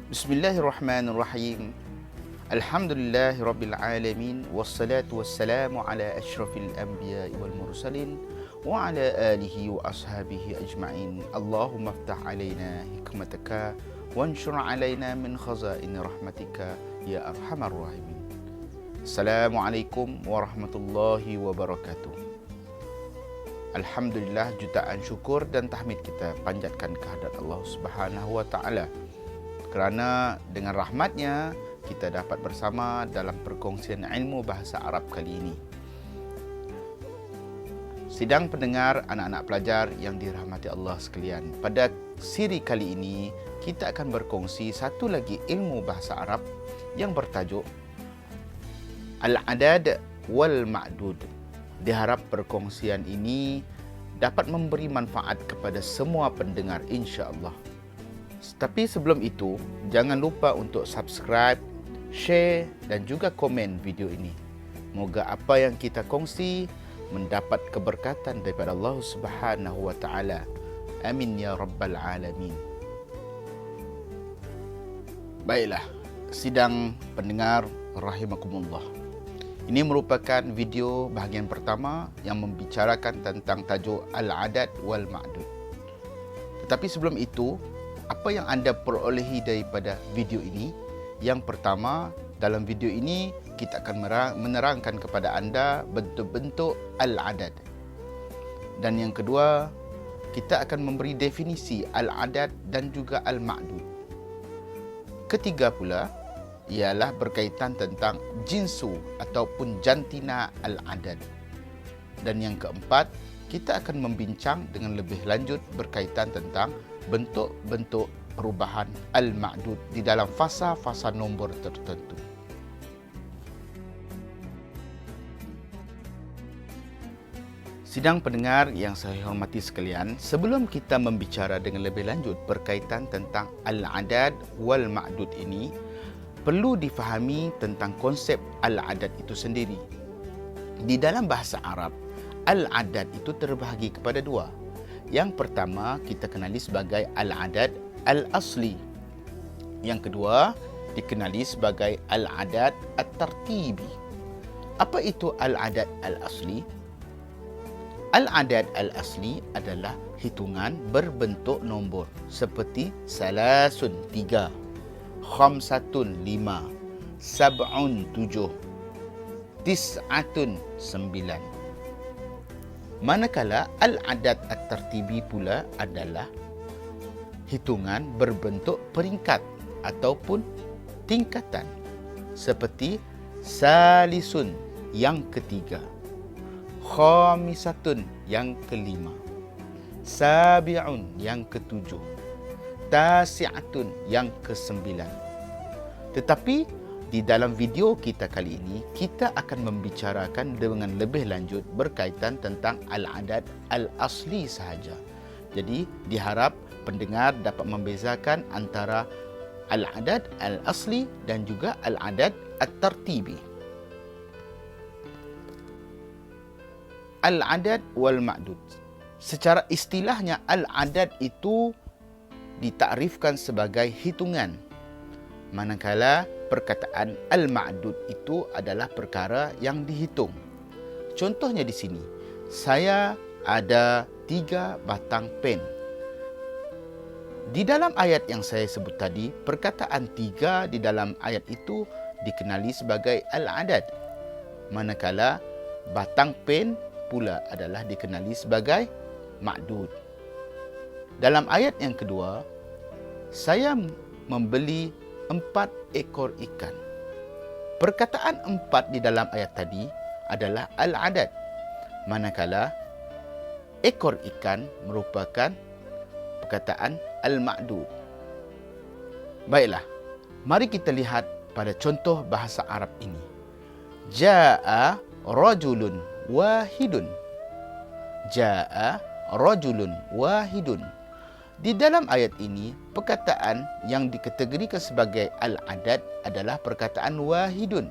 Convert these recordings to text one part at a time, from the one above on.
Bismillahirrahmanirrahim. Alhamdulillahi rabbil alamin, wassalatu wassalamu ala asyrafil anbiya'i wal mursalin wa ala alihi wa ashabihi ajma'in. Allahumma aftah alaina hikmataka wanshur alaina min khazaini rahmatika ya arhamar rahimin. Assalamualaikum warahmatullahi wabarakatuh. Alhamdulillah, jutaan syukur dan tahmid kita panjatkan kehadrat Allah Subhanahu wa taala, kerana dengan rahmatnya kita dapat bersama dalam perkongsian ilmu bahasa Arab kali ini. Sidang pendengar, anak-anak pelajar yang dirahmati Allah sekalian, pada siri kali ini kita akan berkongsi satu lagi ilmu bahasa Arab yang bertajuk Al-Adad wal Ma'dud. Diharap perkongsian ini dapat memberi manfaat kepada semua pendengar, insya-Allah. Tapi sebelum itu, jangan lupa untuk subscribe, share dan juga komen video ini. Moga apa yang kita kongsi mendapat keberkatan daripada Allah Subhanahu wa taala. Amin ya rabbal alamin. Baiklah, sidang pendengar rahimakumullah. Ini merupakan video bahagian pertama yang membicarakan tentang tajuk Al-Adad wal Ma'dud. Tetapi sebelum itu, apa yang anda perolehi daripada video ini? Yang pertama, dalam video ini kita akan menerangkan kepada anda bentuk-bentuk Al-Adad. Dan yang kedua, kita akan memberi definisi Al-Adad dan juga Al-Ma'dud. Ketiga pula ialah berkaitan tentang jinsu ataupun jantina Al-Adad. Dan yang keempat, kita akan membincang dengan lebih lanjut berkaitan tentang bentuk-bentuk perubahan Al-Ma'dud di dalam fasa-fasa nombor tertentu. Sidang pendengar yang saya hormati sekalian, sebelum kita membicara dengan lebih lanjut berkaitan tentang Al-Adad wal Ma'dud ini, perlu difahami tentang konsep Al-Adad itu sendiri. Di dalam bahasa Arab, Al-Adad itu terbahagi kepada dua. Yang pertama kita kenali sebagai Al-Adad Al-Asli. Yang kedua dikenali sebagai Al-Adad At-Tartibi. Apa itu Al-Adad Al-Asli? Al-Adad Al-Asli adalah hitungan berbentuk nombor seperti salasun 3, khamsatun 5, sab'un 7, tis'atun 9. Manakala Al-Adad At-Tartibi pula adalah hitungan berbentuk peringkat ataupun tingkatan seperti salisun yang ketiga, khamisatun yang kelima, sabi'un yang ketujuh, tasi'atun yang kesembilan. Tetapi di dalam video kita kali ini, kita akan membicarakan dengan lebih lanjut berkaitan tentang Al-Adad Al-Asli sahaja. Jadi, diharap pendengar dapat membezakan antara Al-Adad Al-Asli dan juga Al-Adad At-Tartibi. Al-Adad wal Ma'dud. Secara istilahnya, Al-Adad itu ditakrifkan sebagai hitungan. Manakala perkataan Al-Ma'dud itu adalah perkara yang dihitung. Contohnya di sini, saya ada 3 batang pen. Di dalam ayat yang saya sebut tadi, perkataan 3 di dalam ayat itu dikenali sebagai Al-Adad. Manakala batang pen pula adalah dikenali sebagai Ma'dud. Dalam ayat yang kedua, saya membeli 4 ekor ikan. Perkataan 4 di dalam ayat tadi adalah Al-Adad. Manakala ekor ikan merupakan perkataan Al-Ma'dud. Baiklah, mari kita lihat pada contoh bahasa Arab ini. Ja'a rajulun wahidun. Ja'a rajulun wahidun. Di dalam ayat ini, perkataan yang dikategorikan sebagai Al-Adad adalah perkataan wahidun.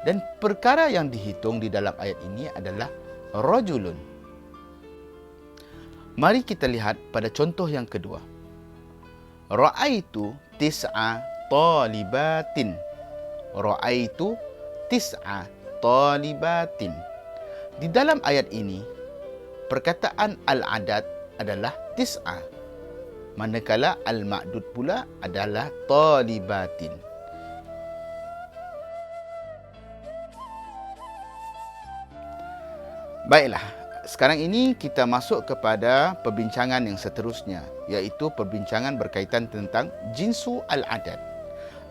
Dan perkara yang dihitung di dalam ayat ini adalah rajulun. Mari kita lihat pada contoh yang kedua. Ra'aitu tis'a talibatin. Ra'aitu tis'a talibatin. Di dalam ayat ini, perkataan al-adad adalah tis'a, manakala al-ma'dud pula adalah talibatin. Baiklah, sekarang ini kita masuk kepada perbincangan yang seterusnya, iaitu perbincangan berkaitan tentang jinsu al-adad.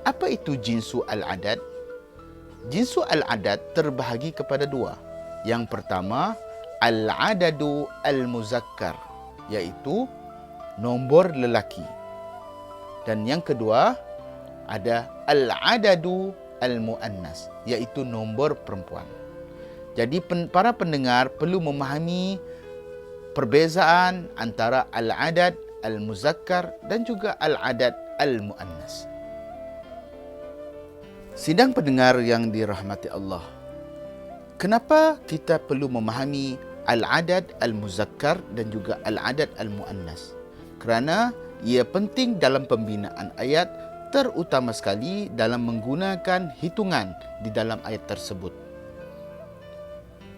Apa itu jinsu al-adad? Jinsu al-adad terbahagi kepada dua. Yang pertama, al-adadu al-muzakkar, iaitu nombor lelaki. Dan yang kedua, ada al-adadu al-muannas, iaitu nombor perempuan. Jadi para pendengar perlu memahami perbezaan antara al-adad al-muzakkar dan juga al-adad al-muannas. Sidang pendengar yang dirahmati Allah, kenapa kita perlu memahami al-adad al-muzakkar dan juga al-adad al-muannas? Kerana ia penting dalam pembinaan ayat, terutama sekali dalam menggunakan hitungan di dalam ayat tersebut.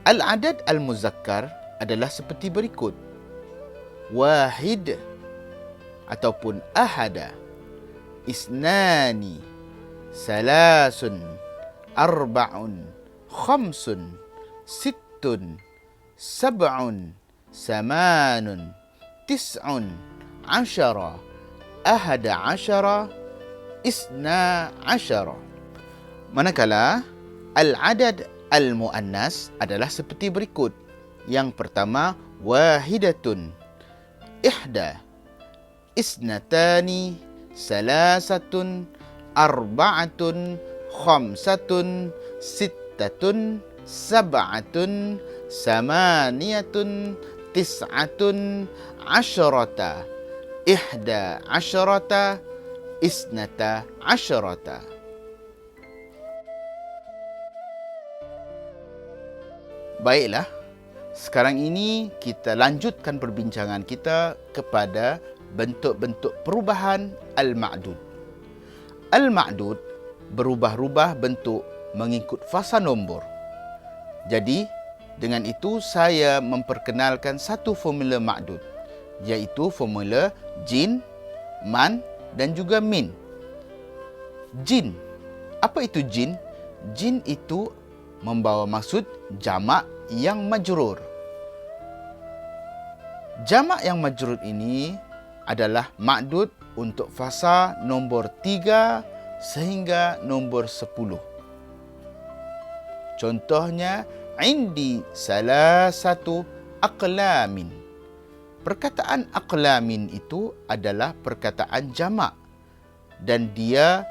Al-adad al-muzakkar adalah seperti berikut. Wahid ataupun ahada, isnani, salasun, arba'un, khamsun, sittun, sab'un, samanun, tis'un, ashara, ahada ashara, isna ashara. Manakala al-adad al-muannas adalah seperti berikut. Yang pertama, wahidatun, ihda, isnatani, salasatun, arba'atun, khamsatun, sittatun, sab'atun, samaniyatun, tis'atun, asyrata, ihda asyrata, isnata asyrata. Baiklah, sekarang ini kita lanjutkan perbincangan kita kepada bentuk-bentuk perubahan al-ma'dud. Al-ma'dud berubah-ubah bentuk mengikut fasa nombor. Jadi, dengan itu saya memperkenalkan satu formula ma'dud, iaitu formula jin, man dan juga min. Jin. Apa itu jin? Jin itu membawa maksud jamak yang majrur. Jamak yang majrur ini adalah ma'dud untuk fasa nombor 3 sehingga nombor 10. Contohnya, indi salasatu aqlamin. Perkataan aqlamin itu adalah perkataan jamak dan dia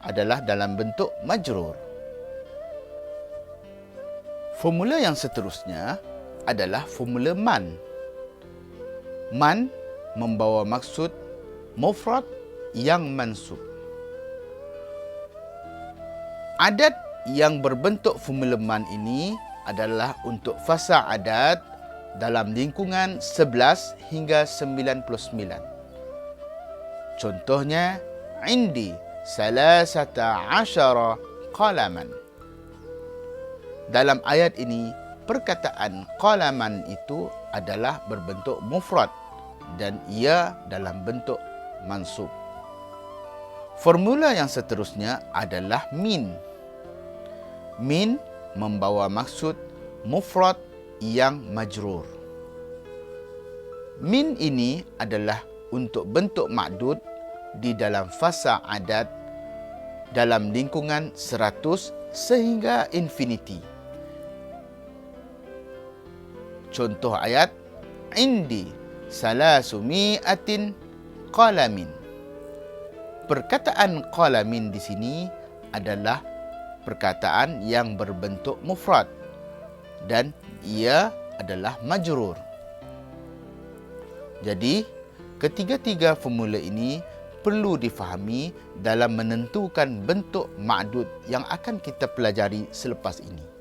adalah dalam bentuk majrur. Formula yang seterusnya adalah formula man. Man membawa maksud mufrad yang mansub. Adad yang berbentuk formula man ini adalah untuk fasa adad dalam lingkungan 11 hingga 99. Contohnya, indi salasata asyara qalaman. Dalam ayat ini, perkataan qalaman itu adalah berbentuk mufrad dan ia dalam bentuk mansub. Formula yang seterusnya adalah min. Min membawa maksud mufrad yang majrur. Min ini adalah untuk bentuk ma'dud di dalam fasa adad dalam lingkungan 100 sehingga infinity. Contoh ayat, indi salasumi'atin qalamin. Perkataan qalamin di sini adalah perkataan yang berbentuk mufrad dan ia adalah majrur. Jadi, ketiga-tiga formula ini perlu difahami dalam menentukan bentuk ma'dud yang akan kita pelajari selepas ini.